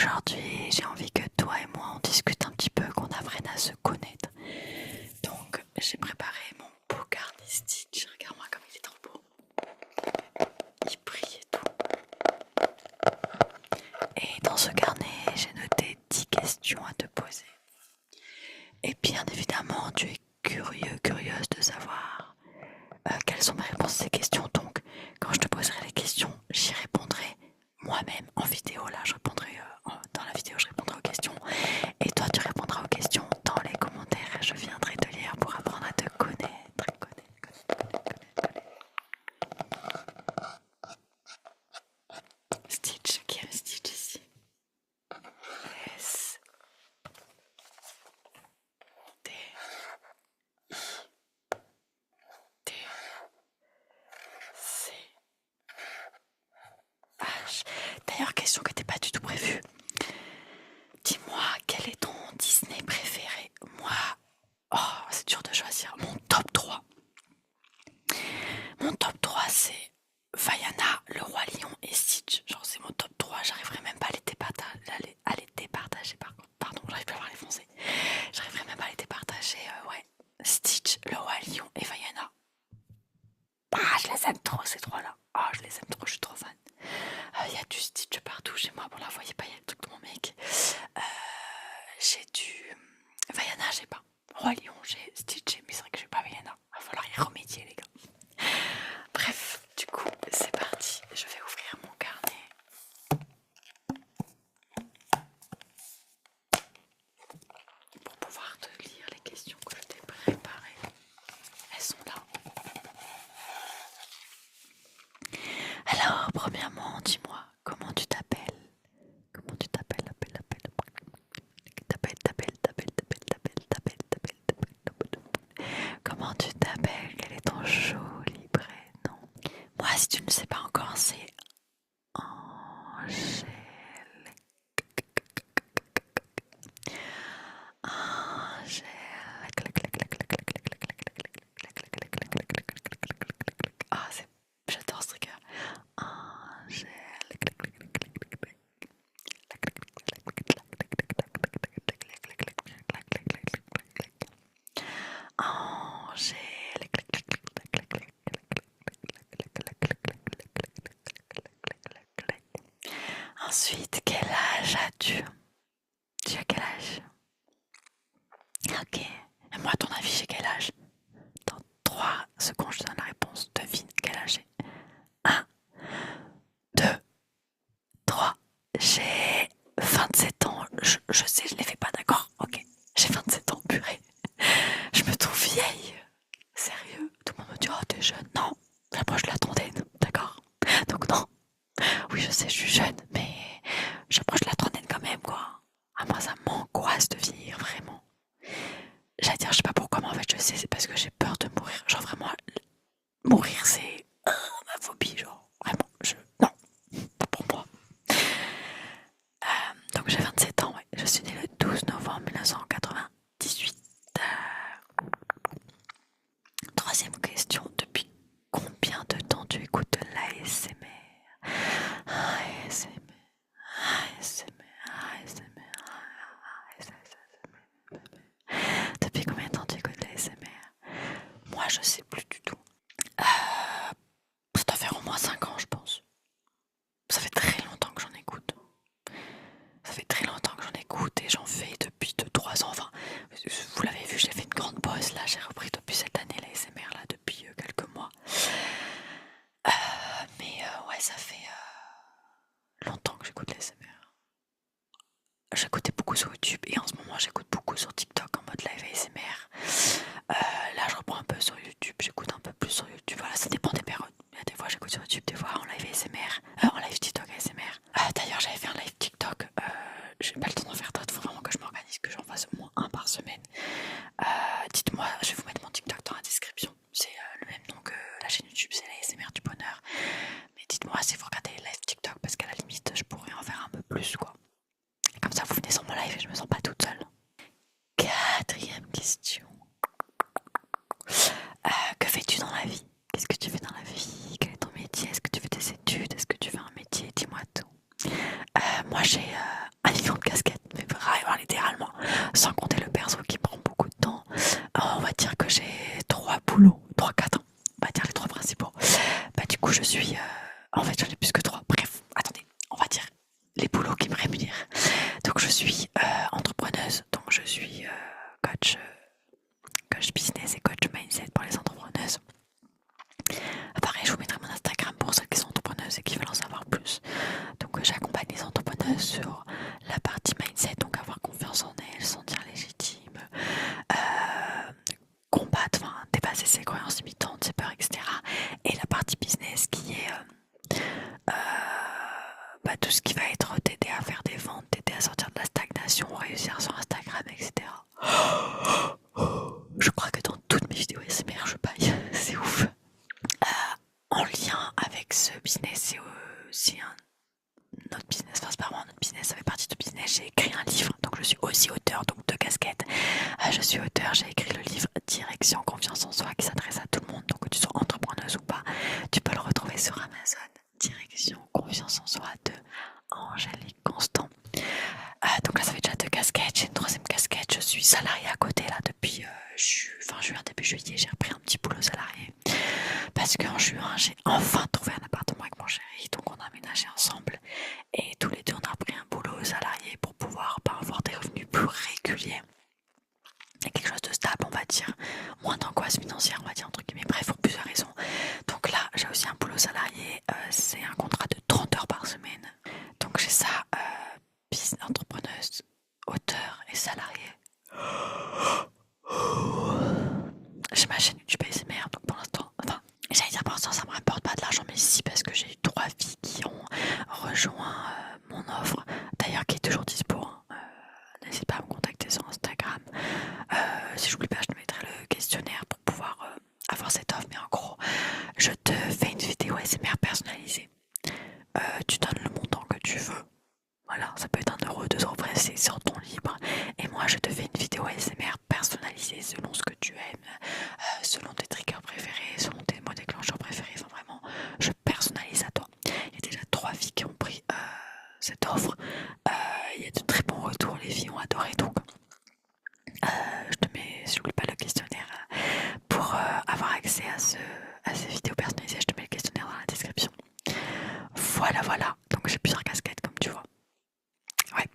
aujourd'hui, j'ai envie que toi et moi on discute un petit peu, qu'on apprenne à se connaître. Donc, j'ai préparé mon beau carnet Stitch. Regarde-moi comme il est trop beau. Il brille et tout. Et dans ce carnet, j'ai noté 10 questions à te poser. Et bien évidemment, tu es curieuse de savoir quelles sont mes réponses à ces questions. Donc, quand je te poserai les questions, j'y répondrai moi-même en vidéo. Là, je répondrai dans la vidéo, je répondrai aux questions. Et toi, tu répondras aux questions dans les commentaires. Je viendrai te lire pour apprendre à te connaître. Stitch, qui est Stitch ici? S T T C H. D'ailleurs, question qui n'était pas du tout prévue. Dis-moi, quel est ton Disney préféré? Moi, oh, c'est dur de choisir. Mon top 3. Mon top 3, c'est Vaiana, le roi lion et Stitch. Genre, c'est mon top 3. J'arriverai même pas à les départager, par contre. Pardon, j'arrive pas à parler français. J'arriverai même pas à les départager. Ouais. Stitch, le roi lion et Vaiana. Ah, je les aime trop, ces trois-là. Ah, je les aime trop, je suis trop fan. Il y a du Stitch partout chez moi. Bon, là, vous voyez pas, il y a le truc de mon mec. J'ai du Vaiana, j'ai pas. Roi lion, j'ai Stitch, mais c'est vrai que j'ai pas Vaiana. Va falloir y remédier, les gars. Bref, du coup, c'est parti. Je vais ouvrir mon carnet pour pouvoir te lire les questions que je t'ai préparées. Elles sont là. Alors, premièrement, dis-moi, comment tu t'appelles? Comment tu t'appelles? Comment tu t'appelles? Quel est ton joli prénom? Moi, si tu ne le sais pas encore, c'est Angèle. Angèle. Ah, j'adore ce truc. Angèle. Angèle. Ensuite, quel âge as-tu? Tu as quel âge? Ok. Et moi, à ton avis, j'ai quel âge? Dans 3 secondes, je te donne la réponse. Devine quel âge j'ai. 1, 2, 3. J'ai 27 ans. Je sais, je les fais pas, d'accord? Ok. J'ai 27 ans, purée. Je me trouve vieille. Sérieux? Tout le monde me dit, oh, t'es jeune. Non. J'approche de la trentaine, d'accord? Donc non. Oui, je sais, je suis jeune, mais j'approche de la trentaine quand même, quoi. Ah, moi, ça m'angoisse de vieillir, vraiment. J'allais dire, je sais pas pourquoi, mais en fait, je sais, c'est parce que j'ai peur de mourir. Genre, vraiment, mourir, c'est ma phobie, genre, vraiment, non, pas pour moi. Donc, j'ai 27 ans, ouais. Je suis née le 12 novembre 1998. Troisième question, depuis combien de temps tu écoutes de l'ASMR? ASMR, ASMR, ASMR, ASMR. Depuis combien de temps tu écoutes de l'ASMR? Moi, je sais plus du tout. Ça doit faire au moins 5 ans, je pense. Ça fait très longtemps que j'en écoute. Ça fait très longtemps que j'en écoute et j'en fais depuis 2-3 ans. Enfin, vous l'avez vu, j'ai fait une grande pause. Là, j'ai repris depuis cette année l'ASMR, là, depuis quelques mois. Ouais, ça fait longtemps que j'écoute l'ASMR. J'écoutais beaucoup sur YouTube et en ce moment, j'écoute beaucoup sur TikTok en mode live ASMR. Là, je reprends un peu sur YouTube. J'écoute un peu plus sur YouTube. Voilà, ça dépend des périodes. Il y a des fois, j'écoute sur YouTube, des fois en live ASMR, en live TikTok ASMR. D'ailleurs, j'avais fait un live TikTok. J'ai pas le temps d'en faire d'autres. Faut vraiment que je m'organise, que j'en fasse au moins un par semaine. Dites-moi, je vais vous mettre mon TikTok dans la description. C'est le même nom que la chaîne YouTube, c'est l'ASMR du bonheur. Mais dites-moi si vous regardez les live TikTok, parce qu'à la limite, je pourrais en faire un peu plus, quoi. Comme ça, vous venez sur mon live et je me sens pas toute seule. Quatrième question. Que fais-tu dans la vie? Qu'est-ce que tu fais dans la vie? Quel est ton métier? Est-ce que tu fais des études? Est-ce que tu fais un métier? Dis-moi tout. Moi, j'ai 1 million de casquettes, mais vraiment littéralement, sans compter le perso qui prend beaucoup de temps. On va dire que j'ai 3 boulots, 3-4, on va dire les 3 principaux. Bah du coup je suis, en fait j'en ai plus que 3, bref, attendez, on va dire les boulots qui me rémunèrent. Donc je suis entrepreneuse, donc je suis coach business et coach mindset pour les entrepreneuses. Pareil, je vous mettrai mon Instagram pour celles qui sont entrepreneuses et qui veulent en savoir plus. Donc j'accompagne les entrepreneuses sur la partie mindset, donc avoir confiance en elles, se sentir légitime, combattre, enfin dépasser ses croyances limitantes, ses peurs, etc. Et la partie business qui est tout ce qui va être t'aider à faire des ventes, t'aider à sortir de la stagnation, réussir sur Instagram, etc. Je crois que dans toutes mes vidéos SMR je paille, c'est ouf. En lien avec ce business, c'est aussi notre business, enfin c'est pas vraiment notre business, ça fait partie de business. J'ai écrit un livre, donc je suis aussi auteur, donc de casquettes. Je suis auteur, j'ai écrit le livre Direction Confiance en Soi qui s'adresse à tout le monde, donc que tu sois entrepreneuse ou pas, tu peux le retrouver sur Amazon. Direction Confiance en Soi de Angélique Constant. Donc là ça fait déjà 2 casquettes, j'ai une 3e casquette, je suis salariée à côté là depuis fin juin, début juillet, j'ai repris un petit boulot salarié. Parce qu'en juin, j'ai enfin trouvé un appartement avec mon chéri, donc on a aménagé ensemble. Et tous les deux, on a pris un boulot salarié pour pouvoir avoir des revenus plus réguliers. Et quelque chose de stable, on va dire. Moins d'angoisse financière, on va dire, entre guillemets. Bref, pour plusieurs raisons. Donc là, j'ai aussi un boulot salarié. C'est un contrat de 30 heures par semaine. Donc j'ai ça, business entrepreneuse, auteur et salarié. J'ai ma chaîne YouTube ASMR, donc pour l'instant, enfin, j'allais dire pour l'instant ça me rapporte pas de l'argent, mais si, parce que j'ai eu 3 filles qui ont rejoint mon offre, d'ailleurs qui est toujours dispo, hein. N'hésite pas à me contacter sur Instagram. Si j'oublie pas, je te mettrai le questionnaire pour pouvoir avoir cette offre, mais en gros, je te fais une vidéo ASMR personnalisée. Tu donnes le montant que tu veux. Voilà, ça peut être 1 euro, 2 euros, bref, c'est sur ton libre. Et moi, je te fais une vidéo ASMR personnalisée selon ce que tu aimes, selon tes triggers préférés, selon tes mots déclencheurs préférés. Enfin, vraiment, je personnalise à toi. Il y a déjà 3 filles qui ont pris cette offre. Il y a de très bons retours, les filles ont adoré. Donc, je te mets, si j'oublie pas le questionnaire, pour avoir accès à ces vidéos personnalisées, je te mets le questionnaire dans la description. Voilà. Donc, j'ai plusieurs casquettes, comme tu vois. Ouais.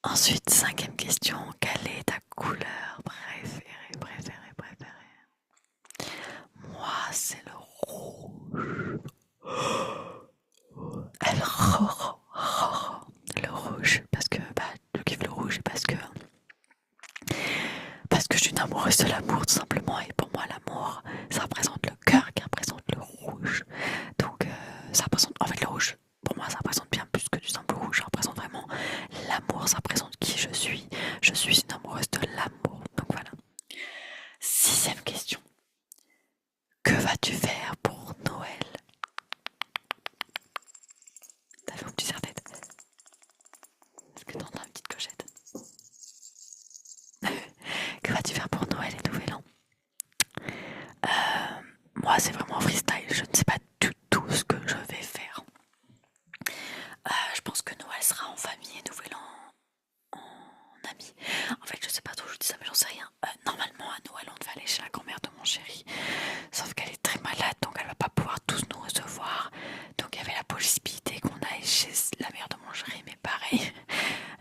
Ensuite, 5e question, quelle est ta couleur préférée? Moi, c'est le rouge. Le rouge, parce que je kiffe le rouge, parce que je suis une amoureuse de l'amour tout simplement, et pour moi l'amour ça représente le cœur qui représente le rouge. Donc ça représente, en fait le rouge pour moi ça représente bien plus que du simple rouge, ça représente vraiment l'amour, ça représente qui je suis. Je suis une amoureuse de l'amour, donc voilà. 6e question, que vas-tu faire pour Noël? T'as fait un petit serre-tête? Est-ce que t'entends une petite clochette? Que vas-tu faire pour Noël et Nouvel An? Moi c'est vraiment freestyle, je ne sais pas du tout ce que je vais faire. Je pense que Noël sera en famille et Nouvel An en amis. En fait je sais pas trop, je dis ça mais j'en sais rien. Normalement à Noël on devait aller chez la grand-mère de mon chéri, sauf qu'elle est très malade donc elle va pas pouvoir tous nous recevoir. Donc il y avait la possibilité qu'on aille chez la mère de mon chéri, mais pareil,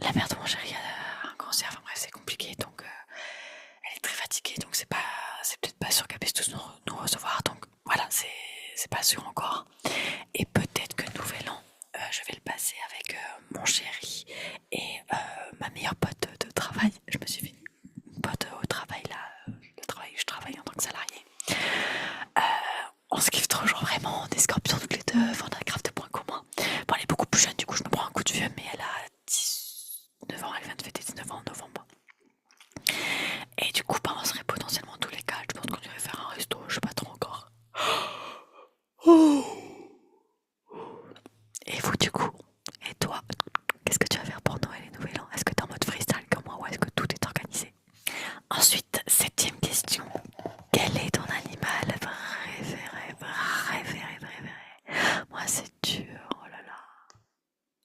la mère de mon chéri a un cancer, enfin bref c'est compliqué, donc elle est très fatiguée, donc c'est peut-être pas sûr qu'elle puisse tous nous recevoir, donc voilà, c'est pas sûr encore. Et peut-être que Nouvel An, je vais le passer avec mon chéri et ma meilleure pote de travail. Je me suis fait une pote au travail là, je travaille en tant que salarié. On se kiffe trop, genre vraiment, on est scorpions toutes les deux, enfin, on a grave de points communs. Bon, elle est beaucoup plus jeune, du coup je me prends un coup de vieux, mais elle a 19 ans, elle vient de fêter 19 ans en novembre. Et du coup, on serait potentiellement tous les 4, je pense qu'on irait faire un resto, je sais pas trop encore. Et vous du coup, et toi, qu'est-ce que tu vas faire pour Noël et Nouvel An? Est-ce que t'es en mode freestyle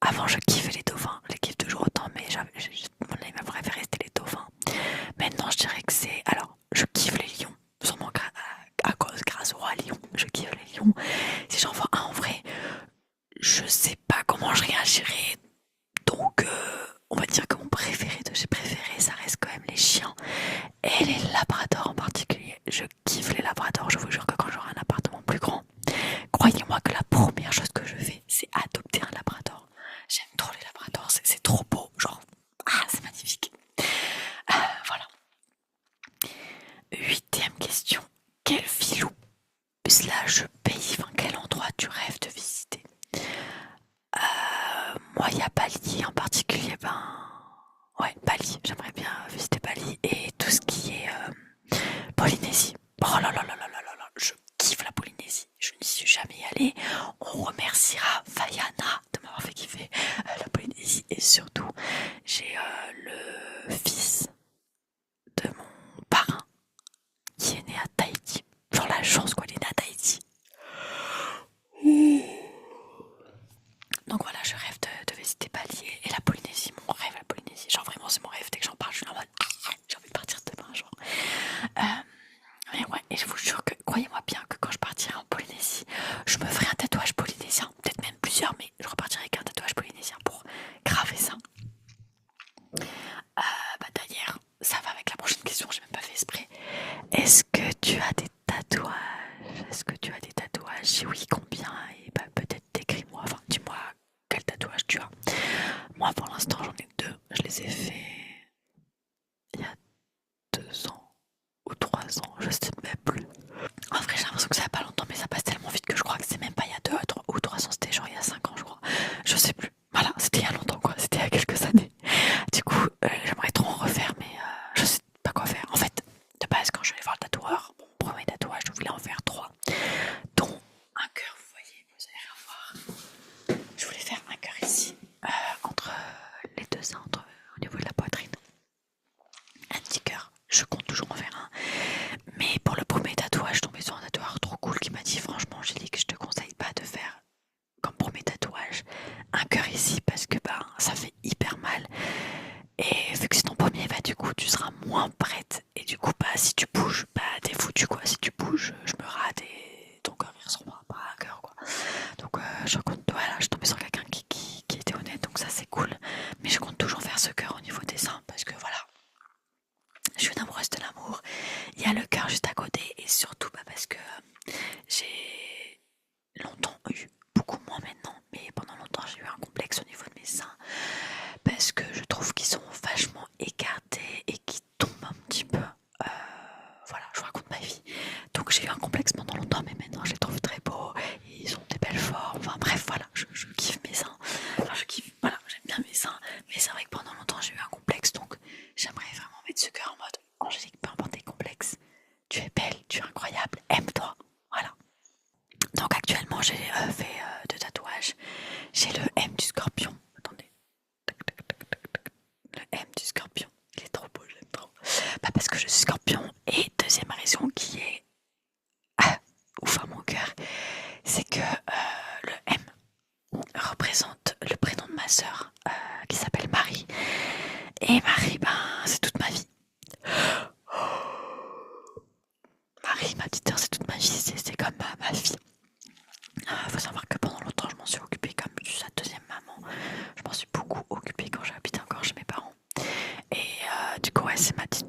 Avant, je kiffais les dauphins, je les kiffe toujours autant, mais mon animal préféré c'était les dauphins. Maintenant, je dirais que c'est. Alors, je kiffe les lions, sûrement grâce au roi lion, je kiffe les lions. Si j'en vois un en vrai, je sais pas comment je réagirais. Donc, on va dire que mon préféré de chez préférés, ça reste quand même les chiens et les labradors en particulier. Je kiffe les labradors, je vous jure que quand j'aurai un appartement plus grand, croyez-moi que la première chose que je fais, c'est adopter un labrador. J'aime trop les labradors, c'est trop beau, genre, c'est magnifique. Voilà. 8e question. Quelle ville ou slash pays, enfin quel endroit tu rêves de visiter? Moi, il y a Bali en particulier, ouais, Bali, j'aimerais bien visiter Bali et tout ce qui est Polynésie. Oh là là là là là là là, je kiffe la Polynésie, je n'y suis jamais allée. On remerciera Fayana de m'avoir fait kiffer la Polynésie et surtout, j'ai le fils de mon parrain qui est né à Tahiti. Genre la chance quoi, il est né à Tahiti. Donc voilà, je rêve de visiter Bali et la Polynésie, mon rêve la Polynésie. Genre vraiment c'est mon rêve, dès que j'en parle je suis en mode j'ai envie de partir demain genre. Mais ouais, et je vous jure que, croyez-moi bien que quand je partirai en Polynésie, je me ferai un tatouage polynésien, peut-être même plusieurs, mais je repartirai avec un tatouage polynésien pour graver ça. D'ailleurs, ça va avec la prochaine question, j'ai même pas fait exprès. Est-ce que tu as des tatouages? Est-ce que tu as des tatouages? Si oui, combien? Et peut-être décris-moi, enfin dis-moi quel tatouage tu as. Moi pour l'instant j'en ai 2, je les ai fait il y a 2 ans ou 3 ans, je sais même plus. En vrai j'ai l'impression que ça va pas longtemps mais ça passe tellement vite que je crois que c'est même pas il y a 2 ou 3 ans, c'était genre il y a 5 ans je crois. Je sais plus. Voilà, c'était il y a longtemps quoi, c'était il y a quelques années. Du coup j'aimerais trop en refaire mais je sais pas quoi faire. En fait, de base quand je vais voir le tatoueur, mon premier tatouage je voulais en faire 3, dont un cœur, vous voyez, vous allez rien voir. Je voulais faire un cœur ici, entre les deux seins, au niveau de la poitrine. Un petit cœur, je compte toujours en faire un. Mais pour le premier tatouage, je suis tombée sur un tatoueur trop cool qui m'a dit franchement Angélique, je te conseille pas de faire comme premier tatouage un cœur ici parce que ça fait hyper mal. Et vu que c'est ton premier, du coup tu seras moins prête. Et du coup si tu bouges, t'es foutu quoi. Si tu bouges, je me rate et ton cœur il ressemblera pas à un cœur quoi. Donc je compte, voilà, je suis tombée sur quelqu'un qui était honnête, donc ça c'est cool. Mais je compte toujours faire ce cœur au niveau des seins parce que voilà, je suis une amoureuse de l'amour. Il y a le cœur juste à côté et surtout parce que j'ai longtemps eu, beaucoup moins maintenant, mais pendant longtemps j'ai eu un complexe au niveau de mes seins parce que je trouve qu'ils sont vachement écartés et qu'ils tombent un petit peu. Voilà, je vous raconte ma vie. Donc j'ai eu un complexe pendant longtemps, mais maintenant je les trouve très beaux. Ils ont des belles formes. Enfin bref, voilà, je kiffe mes seins. Enfin, je kiffe, voilà, j'aime bien mes seins. Mais c'est vrai que pendant longtemps j'ai eu un complexe, donc j'aimerais vraiment mettre ce cœur en mode Angélique, peu importe tes complexes, tu es belle, tu es incroyable, aime-toi. Voilà. Donc actuellement j'ai fait 2 tatouages. J'ai le M du scorpion. Attendez. Le M du scorpion. Il est trop beau, je l'aime trop. Parce que je suis scorpion. Et deuxième raison qui est ouf à mon cœur, c'est que le M représente le prénom de ma sœur qui s'appelle Marie. Et Marie, c'est toute ma vie. Marie, ma petite sœur, c'est toute ma vie. C'est comme ma fille. Faut savoir que pendant longtemps, je m'en suis occupée comme sa deuxième maman. Je m'en suis beaucoup occupée quand j'habitais encore chez mes parents. Et du coup, ouais, c'est ma petite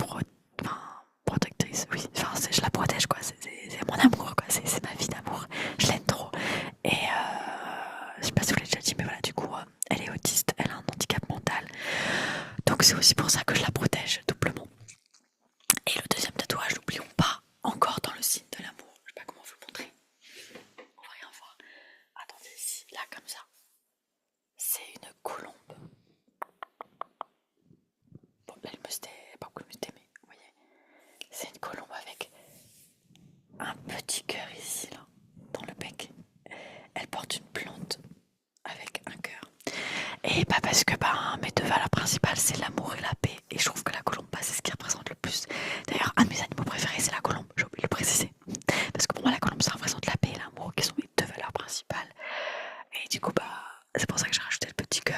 protectrice. Oui, je la protège, quoi. C'est mon amour, quoi. C'est ma vie d'amour. Je l'aime trop. Et je sais pas si vous l'avez déjà dit, mais voilà, du coup, elle est autiste. Elle a un handicap mental. Donc, c'est aussi pour ça que je la protège doublement. Et le deuxième tatouage, n'oublions pas, encore dans le signe de l'amour. Je sais pas comment vous le montrer. On va rien voir. Attendez, ici, là, comme ça. C'est une colombe. Bon, là, le musté, pas beaucoup le musté, mais vous voyez. C'est une colombe avec un petit cœur ici, là, dans le bec. Elle porte une plante avec un cœur. Et parce que mes 2 valeurs principales, c'est l'amour et la paix. Et je trouve que la colombe, c'est ce qui représente le plus. D'ailleurs, un de mes animaux préférés, c'est la colombe. J'ai oublié de le préciser. Parce que pour moi, la colombe, ça représente la paix et l'amour, qui sont mes 2 valeurs principales. Et du coup, c'est pour ça que j'ai rajouté le petit cœur.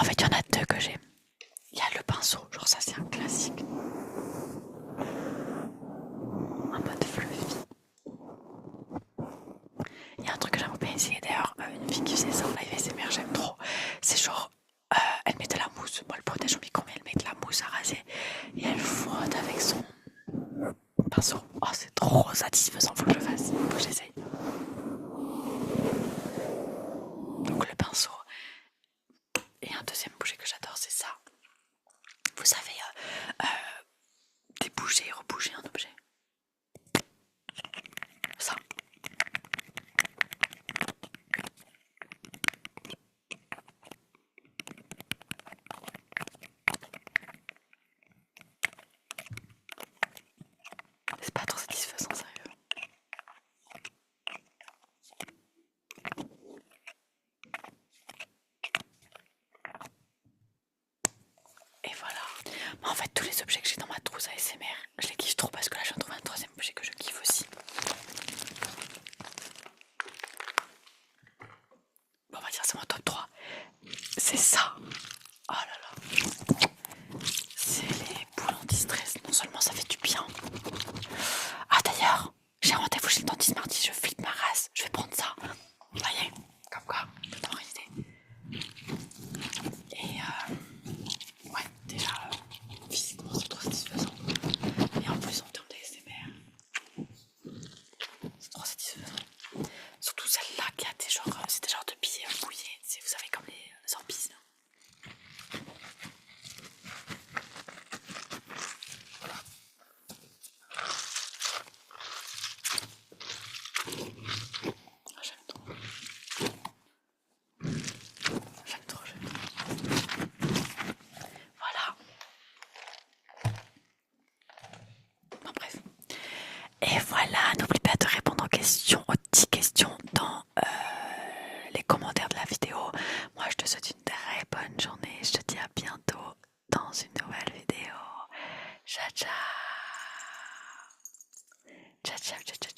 En fait, il y en a deux que j'aime. Il y a le pinceau, genre ça c'est un classique. En mode fluffy. Il y a un truc que j'aimerais bien essayer d'ailleurs, une fille qui faisait ça en live ASMR, j'aime trop. C'est genre, elle met de la mousse, bon elle protège au micro, mais elle met de la mousse à raser et elle frotte avec son pinceau. Oh, c'est trop satisfaisant, faut que je le fasse, faut que j'essaye. Donc le pinceau. Et un deuxième bouger que j'adore, c'est ça. Vous savez, débouger et rebouger un objet. Ça. C'est pas trop satisfaisant, sérieux. Et voilà. Mais en fait, tous les objets que j'ai dans ma trousse ASMR, je les kiffe trop parce que là, je viens de trouver un troisième objet que je kiffe aussi. Bon, on va dire c'est mon top 3. C'est ça. Oh là là. C'est les boules anti-stress. Non seulement ça fait du bien. Ah d'ailleurs, j'ai rendez-vous chez le dentiste mardi, je flippe ma race. Je vais prendre ça. Vous voyez, comme quoi, je peux idée. Et ouais, déjà, physiquement c'est trop satisfaisant. Et en plus en termes d'ASMR, c'est trop satisfaisant. Surtout celle-là qui a des genres, c'est des genres de billets mouillés, vous savez comme les orbises. J'aime trop. J'aime trop, j'aime trop. Voilà. Non, bref. Et voilà, n'oublie pas de répondre aux questions, aux 10 questions dans les commentaires de la vidéo. Moi, je te souhaite une très bonne journée. Je te dis à bientôt dans une nouvelle vidéo. Ciao, ciao. Ciao, ciao, ciao, ciao.